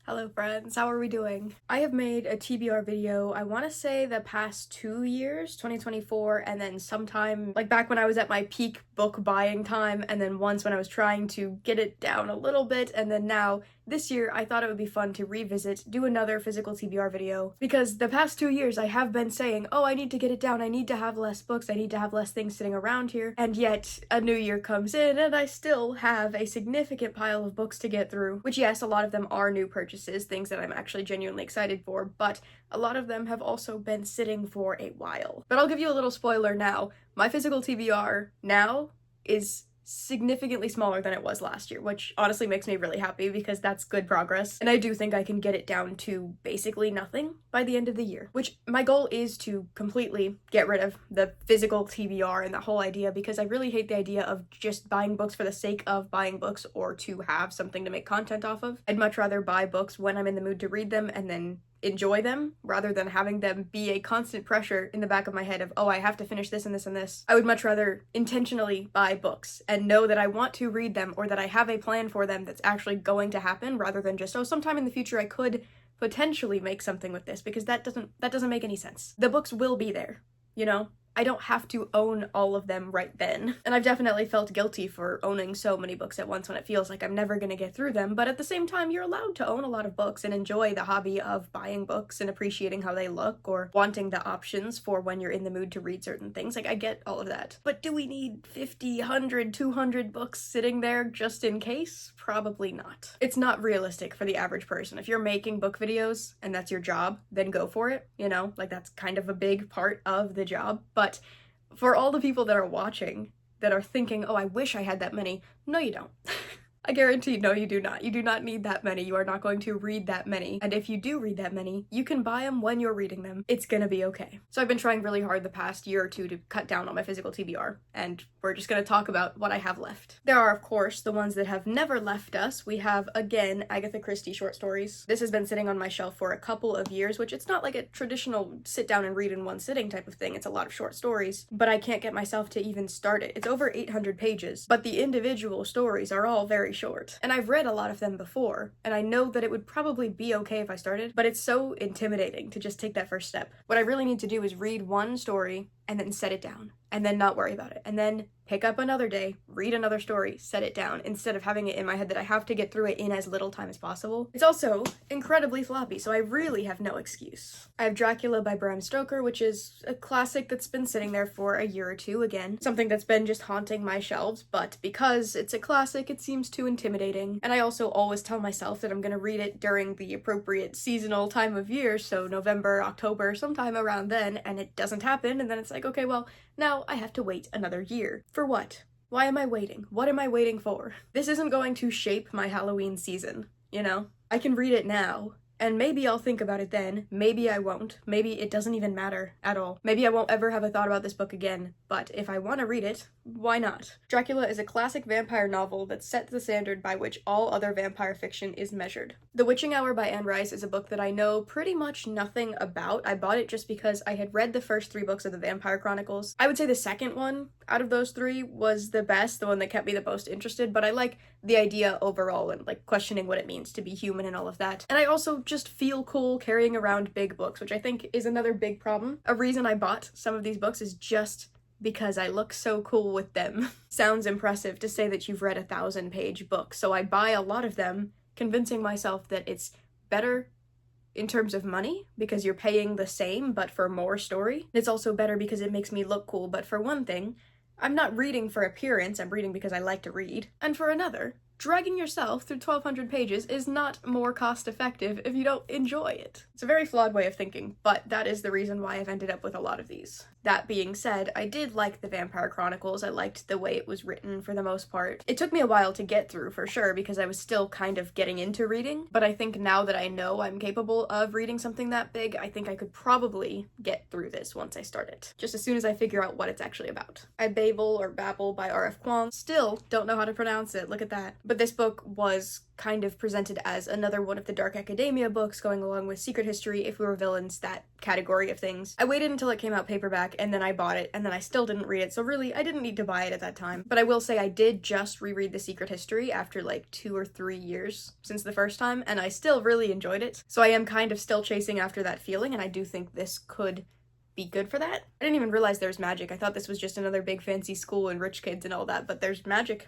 Hello friends, how are we doing? I have made a TBR video, I want to say the past 2 years, 2024, and then sometime like back when I was at my peak book buying time, and then once when I was trying to get it down a little bit, and then now this year I thought it would be fun to revisit, do another physical TBR video, because the past 2 years I have been saying, oh, I need to get it down, I need to have less books, I need to have less things sitting around here, and yet a new year comes in and I still have a significant pile of books to get through, which yes, a lot of them are new purchases, things that I'm actually genuinely excited for, but a lot of them have also been sitting for a while. But I'll give you a little spoiler now, my physical TBR now is significantly smaller than it was last year, which honestly makes me really happy because that's good progress. And I do think I can get it down to basically nothing by the end of the year, which my goal is to completely get rid of the physical TBR and the whole idea, because I really hate the idea of just buying books for the sake of buying books or to have something to make content off of. I'd much rather buy books when I'm in the mood to read them and then enjoy them rather than having them be a constant pressure in the back of my head of, oh, I have to finish this and this and this. I would much rather intentionally buy books and know that I want to read them or that I have a plan for them that's actually going to happen, rather than just, oh, sometime in the future I could potentially make something with this, because that doesn't make any sense. The books will be there, you know? I don't have to own all of them right then. And I've definitely felt guilty for owning so many books at once when it feels like I'm never gonna get through them, but at the same time, you're allowed to own a lot of books and enjoy the hobby of buying books and appreciating how they look or wanting the options for when you're in the mood to read certain things. Like, I get all of that. But do we need 50, 100, 200 books sitting there just in case? Probably not. It's not realistic for the average person. If you're making book videos and that's your job, then go for it, you know? Like, that's kind of a big part of the job. But for all the people that are watching that are thinking, oh, I wish I had that many, no, you don't. I guarantee, no, you do not. You do not need that many. You are not going to read that many. And if you do read that many, you can buy them when you're reading them. It's gonna be okay. So I've been trying really hard the past year or two to cut down on my physical TBR, and we're just gonna talk about what I have left. There are, of course, the ones that have never left us. We have, again, Agatha Christie short stories. This has been sitting on my shelf for a couple of years, which it's not like a traditional sit down and read in one sitting type of thing. It's a lot of short stories, but I can't get myself to even start it. It's over 800 pages, but the individual stories are all very short. And I've read a lot of them before, and I know that it would probably be okay if I started, but it's so intimidating to just take that first step. What I really need to do is read one story and then set it down, and then not worry about it, and then pick up another day, read another story, set it down, instead of having it in my head that I have to get through it in as little time as possible. It's also incredibly floppy, so I really have no excuse. I have Dracula by Bram Stoker, which is a classic that's been sitting there for a year or two, again. Something that's been just haunting my shelves, but because it's a classic, it seems too intimidating. And I also always tell myself that I'm gonna read it during the appropriate seasonal time of year, so November, October, sometime around then, and it doesn't happen, and then it's like, okay, well, now I have to wait another year. For what? Why am I waiting? What am I waiting for? This isn't going to shape my Halloween season, you know? I can read it now, and maybe I'll think about it then, maybe I won't, maybe it doesn't even matter at all. Maybe I won't ever have a thought about this book again, but if I want to read it, why not? Dracula is a classic vampire novel that sets the standard by which all other vampire fiction is measured. The Witching Hour by Anne Rice is a book that I know pretty much nothing about. I bought it just because I had read the first 3 books of the Vampire Chronicles. I would say the second one out of those 3 was the best, the one that kept me the most interested, but I like the idea overall and like questioning what it means to be human and all of that. And I also just feel cool carrying around big books, which I think is another big problem. A reason I bought some of these books is just because I look so cool with them. Sounds impressive to say that you've read 1,000-page book, so I buy a lot of them, convincing myself that it's better in terms of money, because you're paying the same but for more story. It's also better because it makes me look cool, but for one thing, I'm not reading for appearance, I'm reading because I like to read. And for another, dragging yourself through 1,200 pages is not more cost-effective if you don't enjoy it. It's a very flawed way of thinking, but that is the reason why I've ended up with a lot of these. That being said, I did like the Vampire Chronicles. I liked the way it was written for the most part. It took me a while to get through, for sure, because I was still kind of getting into reading, but I think now that I know I'm capable of reading something that big, I think I could probably get through this once I start it, just as soon as I figure out what it's actually about. I Babel or Babel by R.F. Kuang. Still don't know how to pronounce it, look at that. But this book was kind of presented as another one of the dark academia books going along with Secret History, If We Were Villains, that category of things. I waited until it came out paperback and then I bought it, and then I still didn't read it, so really I didn't need to buy it at that time. But I will say I did just reread The Secret History after like 2 or 3 years since the first time, and I still really enjoyed it. So I am kind of still chasing after that feeling, and I do think this could be good for that. I didn't even realize there was magic. I thought this was just another big fancy school and rich kids and all that, but there's magic.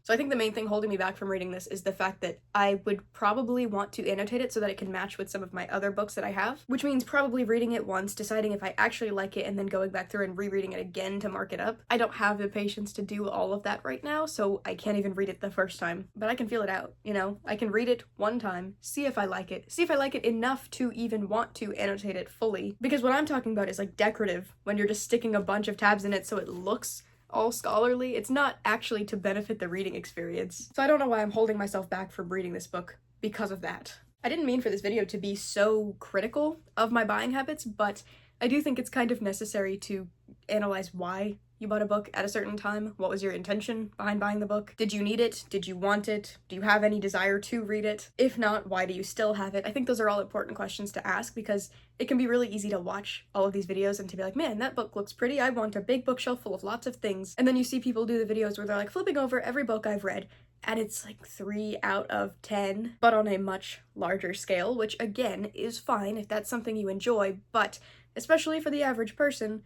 So I think the main thing holding me back from reading this is the fact that I would probably want to annotate it so that it can match with some of my other books that I have, which means probably reading it once, deciding if I actually like it, and then going back through and rereading it again to mark it up. I don't have the patience to do all of that right now, so I can't even read it the first time, but I can feel it out, you know? I can read it one time, see if I like it enough to even want to annotate it fully, because what I'm talking about is like decorative, when you're just sticking a bunch of tabs in it so it looks all scholarly. It's not actually to benefit the reading experience. So I don't know why I'm holding myself back from reading this book because of that. I didn't mean for this video to be so critical of my buying habits, but I do think it's kind of necessary to analyze why you bought a book at a certain time. What was your intention behind buying the book? Did you need it? Did you want it? Do you have any desire to read it? If not, why do you still have it? I think those are all important questions to ask, because it can be really easy to watch all of these videos and to be like, man, that book looks pretty. I want a big bookshelf full of lots of things. And then you see people do the videos where they're like flipping over every book I've read, and it's like 3 out of 10, but on a much larger scale, which again is fine if that's something you enjoy, but especially for the average person,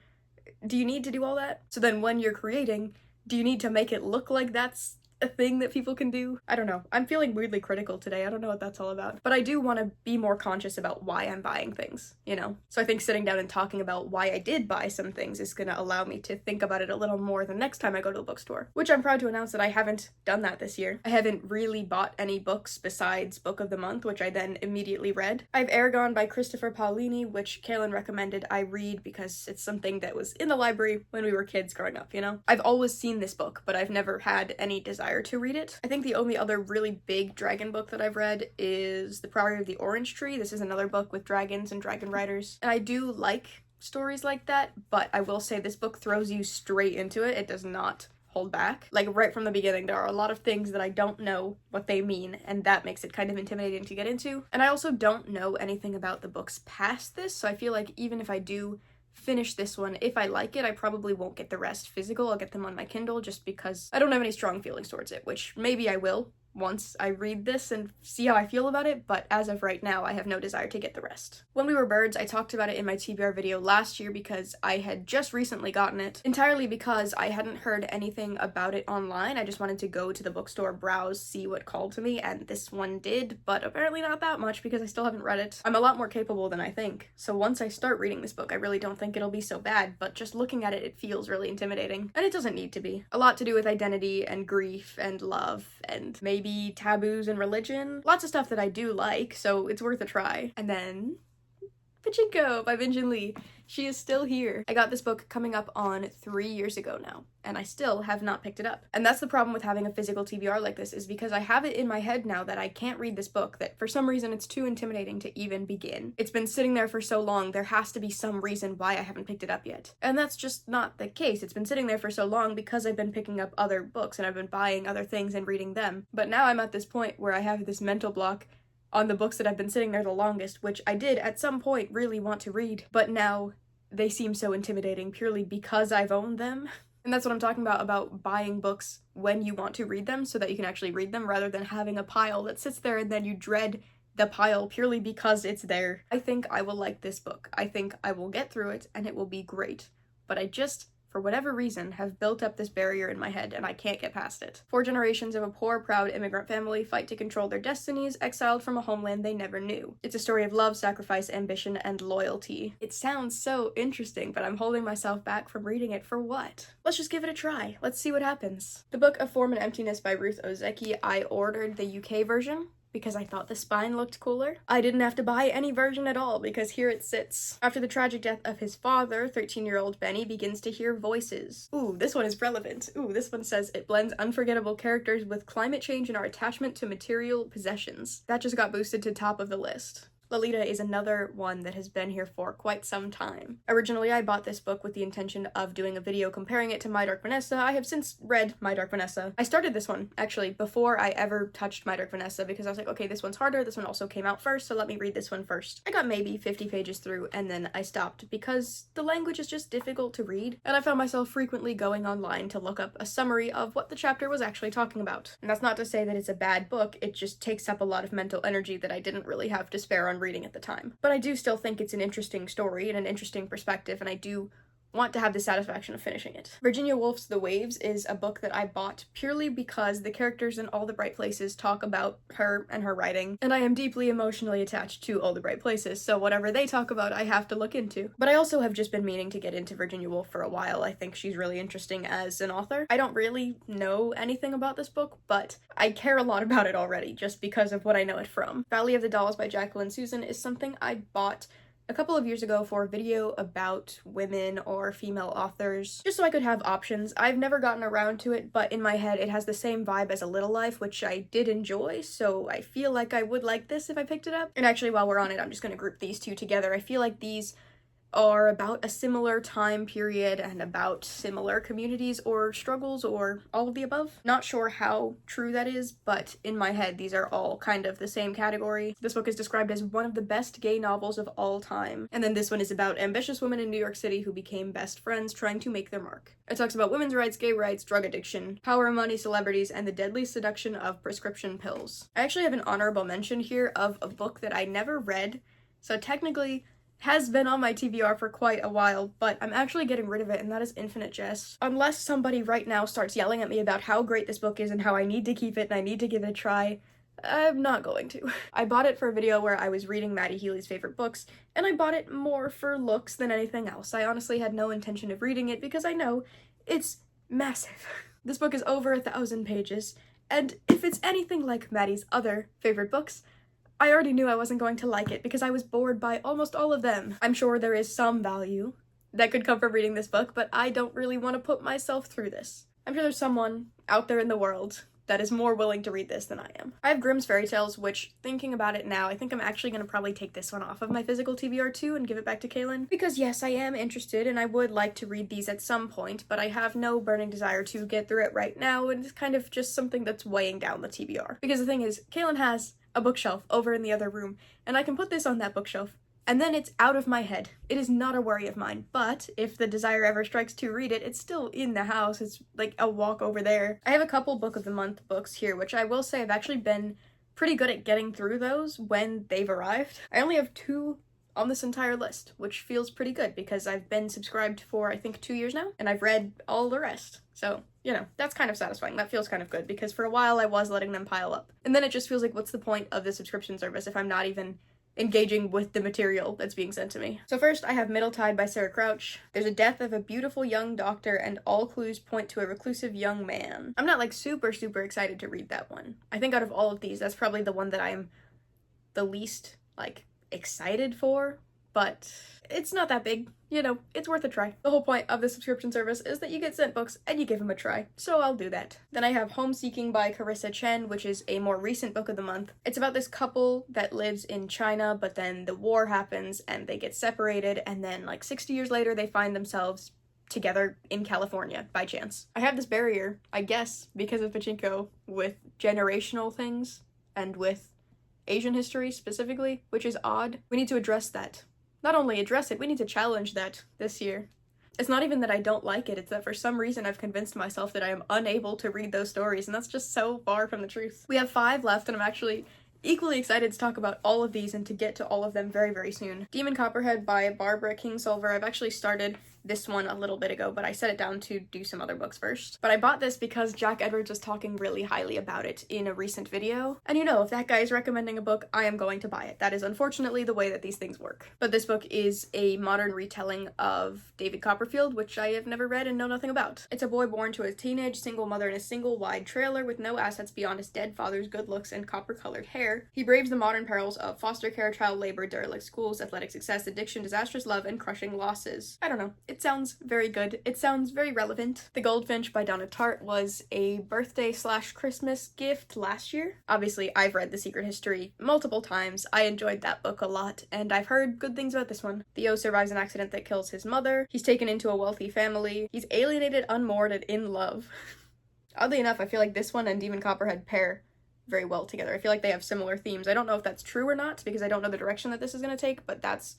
do you need to do all that? So then when you're creating, do you need to make it look like that's a thing that people can do? I don't know. I'm feeling weirdly critical today. I don't know what that's all about. But I do want to be more conscious about why I'm buying things, you know? So I think sitting down and talking about why I did buy some things is going to allow me to think about it a little more the next time I go to the bookstore, which I'm proud to announce that I haven't done that this year. I haven't really bought any books besides Book of the Month, which I then immediately read. I have Aragon by Christopher Paolini, which Kaylin recommended I read because it's something that was in the library when we were kids growing up, you know? I've always seen this book, but I've never had any desire to read it. I think the only other really big dragon book that I've read is The Priory of the Orange Tree. This is another book with dragons and dragon riders, and I do like stories like that, but I will say this book throws you straight into it. It does not hold back. Like right from the beginning, there are a lot of things that I don't know what they mean, and that makes it kind of intimidating to get into. And I also don't know anything about the books past this, so I feel like even if I do finish this one, if I like it, I probably won't get the rest physical. I'll get them on my Kindle just because I don't have any strong feelings towards it, which maybe I will once I read this and see how I feel about it, but as of right now, I have no desire to get the rest. When We Were Birds, I talked about it in my TBR video last year because I had just recently gotten it, entirely because I hadn't heard anything about it online. I just wanted to go to the bookstore, browse, see what called to me, and this one did, but apparently not that much because I still haven't read it. I'm a lot more capable than I think, so once I start reading this book, I really don't think it'll be so bad, but just looking at it, it feels really intimidating, and it doesn't need to be. A lot to do with identity and grief and love and maybe taboos and religion. Lots of stuff that I do like, so it's worth a try. And then Pachinko by Binjin Lee. She is still here. I got this book coming up on 3 years ago now, and I still have not picked it up. And that's the problem with having a physical TBR like this, is because I have it in my head now that I can't read this book, that for some reason it's too intimidating to even begin. It's been sitting there for so long, there has to be some reason why I haven't picked it up yet. And that's just not the case. It's been sitting there for so long because I've been picking up other books and I've been buying other things and reading them. But now I'm at this point where I have this mental block on the books that have been sitting there the longest, which I did at some point really want to read, but now they seem so intimidating purely because I've owned them. And that's what I'm talking about buying books when you want to read them so that you can actually read them, rather than having a pile that sits there and then you dread the pile purely because it's there. I think I will like this book. I think I will get through it and it will be great. But I just, for whatever reason, have built up this barrier in my head and I can't get past it. 4 generations of a poor, proud immigrant family fight to control their destinies, exiled from a homeland they never knew. It's a story of love, sacrifice, ambition, and loyalty. It sounds so interesting, but I'm holding myself back from reading it for what? Let's just give it a try. Let's see what happens. The Book of Form and Emptiness by Ruth Ozeki. I ordered the UK version because I thought the spine looked cooler. I didn't have to buy any version at all because here it sits. After the tragic death of his father, 13-year-old Benny begins to hear voices. Ooh, this one is relevant. Ooh, this one says it blends unforgettable characters with climate change and our attachment to material possessions. That just got boosted to top of the list. Lolita is another one that has been here for quite some time. Originally, I bought this book with the intention of doing a video comparing it to My Dark Vanessa. I have since read My Dark Vanessa. I started this one, actually, before I ever touched My Dark Vanessa because I was like, okay, this one's harder, this one also came out first, so let me read this one first. I got maybe 50 pages through and then I stopped because the language is just difficult to read, and I found myself frequently going online to look up a summary of what the chapter was actually talking about. And that's not to say that it's a bad book, it just takes up a lot of mental energy that I didn't really have to spare on reading at the time. But I do still think it's an interesting story and an interesting perspective, and I do want to have the satisfaction of finishing it. Virginia Woolf's The Waves is a book that I bought purely because the characters in All the Bright Places talk about her and her writing, and I am deeply emotionally attached to All the Bright Places, so whatever they talk about I have to look into. But I also have just been meaning to get into Virginia Woolf for a while. I think she's really interesting as an author. I don't really know anything about this book, but I care a lot about it already, just because of what I know it from. Valley of the Dolls by Jacqueline Susan is something I bought a couple of years ago for a video about women or female authors, just so I could have options. I've never gotten around to it, but in my head it has the same vibe as A Little Life, which I did enjoy, so I feel like I would like this if I picked it up. And actually, while we're on it, I'm just gonna group these two together. I feel like these are about a similar time period and about similar communities or struggles or all of the above. Not sure how true that is, but in my head these are all kind of the same category. This book is described as one of the best gay novels of all time, and then this one is about ambitious women in New York City who became best friends trying to make their mark. It talks about women's rights, gay rights, drug addiction, power, money, celebrities, and the deadly seduction of prescription pills. I actually have an honorable mention here of a book that I never read, so technically has been on my TBR for quite a while, but I'm actually getting rid of it, and that is Infinite Jest. Unless somebody right now starts yelling at me about how great this book is and how I need to keep it and I need to give it a try, I'm not going to. I bought it for a video where I was reading Maddie Healy's favorite books, and I bought it more for looks than anything else. I honestly had no intention of reading it because I know it's massive. This book is over 1,000 pages, and if it's anything like Maddie's other favorite books, I already knew I wasn't going to like it because I was bored by almost all of them. I'm sure there is some value that could come from reading this book, but I don't really want to put myself through this. I'm sure there's someone out there in the world that is more willing to read this than I am. I have Grimm's Fairy Tales, which, thinking about it now, I think I'm actually going to probably take this one off of my physical TBR too and give it back to Kaylin. Because yes, I am interested and I would like to read these at some point, but I have no burning desire to get through it right now, and it's kind of just something that's weighing down the TBR. Because the thing is, Kaylin has a bookshelf over in the other room, and I can put this on that bookshelf, and then it's out of my head. It is not a worry of mine, but if the desire ever strikes to read it, it's still in the house. It's like a walk over there. I have a couple Book of the Month books here, which I will say I've actually been pretty good at getting through those when they've arrived. I only have 2 on this entire list, which feels pretty good because I've been subscribed for I think 2 years now, and I've read all the rest. So, you know, that's kind of satisfying. That feels kind of good because for a while I was letting them pile up. And then it just feels like, what's the point of the subscription service if I'm not even engaging with the material that's being sent to me? So first, I have Middle Tide by Sarah Crouch. There's a death of a beautiful young doctor and all clues point to a reclusive young man. I'm not like super excited to read that one. I think out of all of these, that's probably the one that I'm the least like excited for, but it's not that big. You know, it's worth a try. The whole point of the subscription service is that you get sent books and you give them a try, so I'll do that. Then I have Homeseeking by Carissa Chen, which is a more recent book of the month. It's about this couple that lives in China, but then the war happens and they get separated, and then like 60 years later they find themselves together in California by chance. I have this barrier, I guess, because of Pachinko, with generational things and with Asian history specifically, which is odd. We need to address that. Not only address it, we need to challenge that this year. It's not even that I don't like it, it's that for some reason I've convinced myself that I am unable to read those stories, and that's just so far from the truth. We have 5 left, and I'm actually equally excited to talk about all of these and to get to all of them very soon. Demon Copperhead by Barbara Kingsolver. I've actually started this one a little bit ago, but I set it down to do some other books first. But I bought this because Jack Edwards was talking really highly about it in a recent video. And you know, if that guy is recommending a book, I am going to buy it. That is unfortunately the way that these things work. But this book is a modern retelling of David Copperfield, which I have never read and know nothing about. It's a boy born to a teenage single mother in a single wide trailer with no assets beyond his dead father's good looks and copper-colored hair. He braves the modern perils of foster care, child labor, derelict schools, athletic success, addiction, disastrous love, and crushing losses. I don't know. It sounds very good. It sounds very relevant. The Goldfinch by Donna Tartt was a birthday/Christmas gift last year. Obviously, I've read The Secret History multiple times. I enjoyed that book a lot, and I've heard good things about this one. Theo survives an accident that kills his mother. He's taken into a wealthy family. He's alienated, unmoored, and in love. Oddly enough, I feel like this one and Demon Copperhead pair very well together. I feel like they have similar themes. I don't know if that's true or not, because I don't know the direction that this is going to take, but that's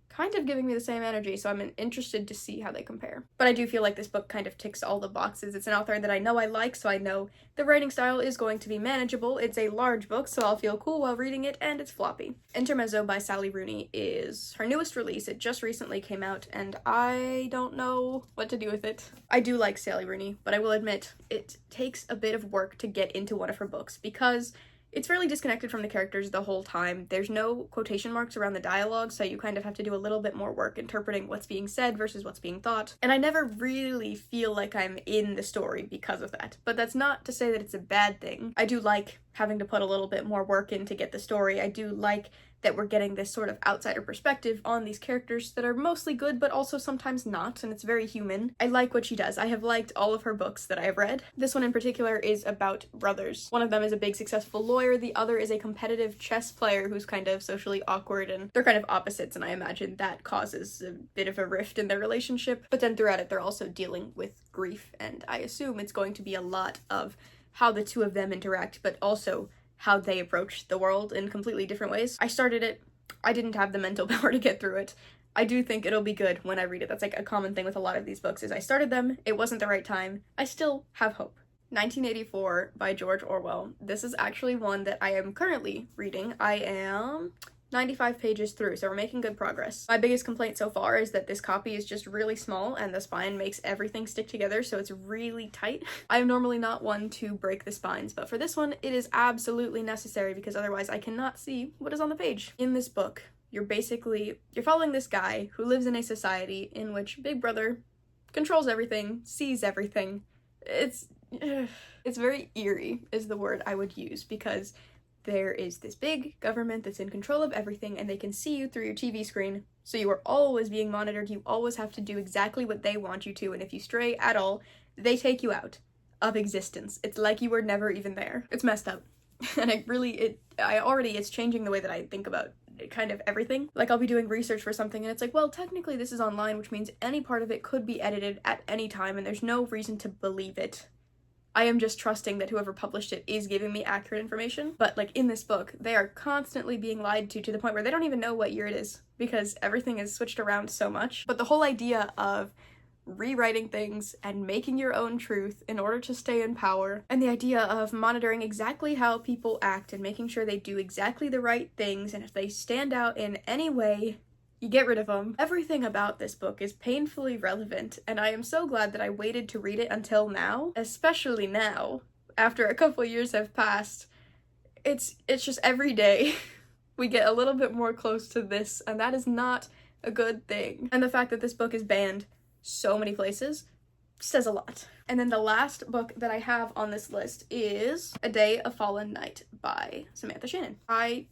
kind of giving me the same energy, so I'm interested to see how they compare. But I do feel like this book kind of ticks all the boxes. It's an author that I know I like, so I know the writing style is going to be manageable. It's a large book, so I'll feel cool while reading it, and it's floppy. Intermezzo by Sally Rooney is her newest release. It just recently came out, and I don't know what to do with it. I do like Sally Rooney, but I will admit it takes a bit of work to get into one of her books, because it's fairly disconnected from the characters the whole time. There's no quotation marks around the dialogue, so you kind of have to do a little bit more work interpreting what's being said versus what's being thought. And I never really feel like I'm in the story because of that. But that's not to say that it's a bad thing. I do like having to put a little bit more work in to get the story. I do like that we're getting this sort of outsider perspective on these characters that are mostly good but also sometimes not, and it's very human. I like what she does. I have liked all of her books that I have read. This one in particular is about brothers. One of them is a big successful lawyer, the other is a competitive chess player who's kind of socially awkward, and they're kind of opposites, and I imagine that causes a bit of a rift in their relationship. But then throughout it they're also dealing with grief, and I assume it's going to be a lot of how the two of them interact, but also how they approach the world in completely different ways. I started it. I didn't have the mental power to get through it. I do think it'll be good when I read it. That's like a common thing with a lot of these books, is I started them, it wasn't the right time. I still have hope. 1984 by George Orwell. This is actually one that I am currently reading. I am 95 pages through, so we're making good progress. My biggest complaint so far is that this copy is just really small and the spine makes everything stick together, so it's really tight. I am normally not one to break the spines, but for this one it is absolutely necessary because otherwise I cannot see what is on the page. In this book, you're following this guy who lives in a society in which Big Brother controls everything, sees everything. It's very eerie is the word I would use, because there is this big government that's in control of everything and they can see you through your TV screen, so you are always being monitored. You always have to do exactly what they want you to, and if you stray at all, they take you out of existence. It's like you were never even there. It's messed up. And it's changing the way that I think about kind of everything. Like, I'll be doing research for something and it's like, well, technically this is online, which means any part of it could be edited at any time and there's no reason to believe it. I am just trusting that whoever published it is giving me accurate information. But like in this book, they are constantly being lied to the point where they don't even know what year it is because everything is switched around so much. But the whole idea of rewriting things and making your own truth in order to stay in power, and the idea of monitoring exactly how people act and making sure they do exactly the right things, and if they stand out in any way, you get rid of them. Everything about this book is painfully relevant, and I am so glad that I waited to read it until now, especially now, after a couple years have passed. It's just every day we get a little bit more close to this, and that is not a good thing. And the fact that this book is banned so many places says a lot. And then the last book that I have on this list is A Day of Fallen Night by Samantha Shannon. I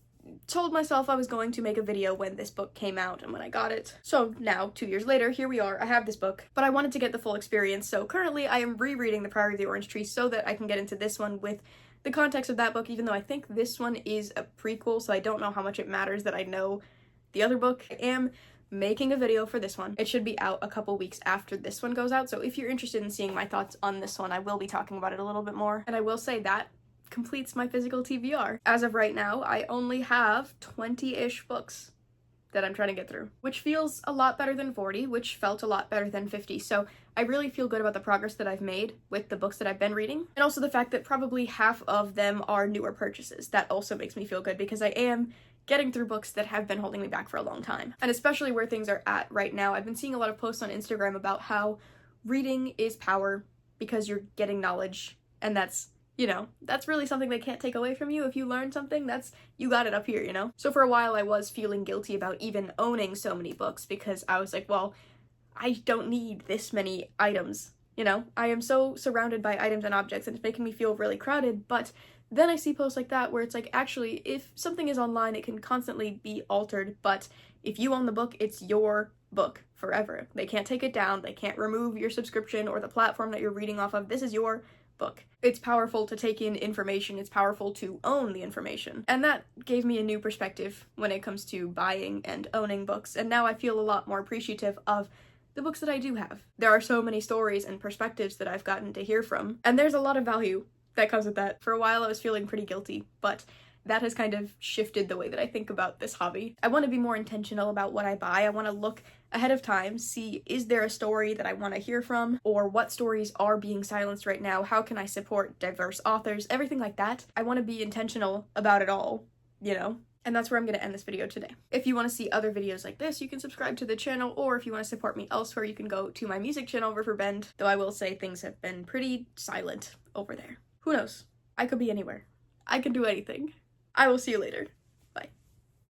told myself I was going to make a video when this book came out and when I got it. So now, 2 years later, here we are, I have this book, but I wanted to get the full experience, so currently I am rereading The Priory of the Orange Tree so that I can get into this one with the context of that book, even though I think this one is a prequel, so I don't know how much it matters that I know the other book. I am making a video for this one. It should be out a couple weeks after this one goes out, so if you're interested in seeing my thoughts on this one, I will be talking about it a little bit more. And I will say that completes my physical TBR. As of right now, I only have 20-ish books that I'm trying to get through, which feels a lot better than 40, which felt a lot better than 50. So I really feel good about the progress that I've made with the books that I've been reading. And also the fact that probably half of them are newer purchases. That also makes me feel good because I am getting through books that have been holding me back for a long time. And especially where things are at right now, I've been seeing a lot of posts on Instagram about how reading is power because you're getting knowledge, and that's, you know, that's really something they can't take away from you. If you learn something, you got it up here, you know? So for a while I was feeling guilty about even owning so many books because I was like, well, I don't need this many items, you know? I am so surrounded by items and objects and it's making me feel really crowded, but then I see posts like that where it's like, actually, if something is online, it can constantly be altered, but if you own the book, it's your book forever. They can't take it down, they can't remove your subscription or the platform that you're reading off of. This is your book. It's powerful to take in information, it's powerful to own the information. And that gave me a new perspective when it comes to buying and owning books, and now I feel a lot more appreciative of the books that I do have. There are so many stories and perspectives that I've gotten to hear from, and there's a lot of value that comes with that. For a while I was feeling pretty guilty, but that has kind of shifted the way that I think about this hobby. I want to be more intentional about what I buy. I want to look ahead of time, see, is there a story that I want to hear from, or what stories are being silenced right now? How can I support diverse authors? Everything like that. I want to be intentional about it all, you know? And that's where I'm going to end this video today. If you want to see other videos like this, you can subscribe to the channel, or if you want to support me elsewhere, you can go to my music channel, Riverbend, though I will say things have been pretty silent over there. Who knows? I could be anywhere. I can do anything. I will see you later.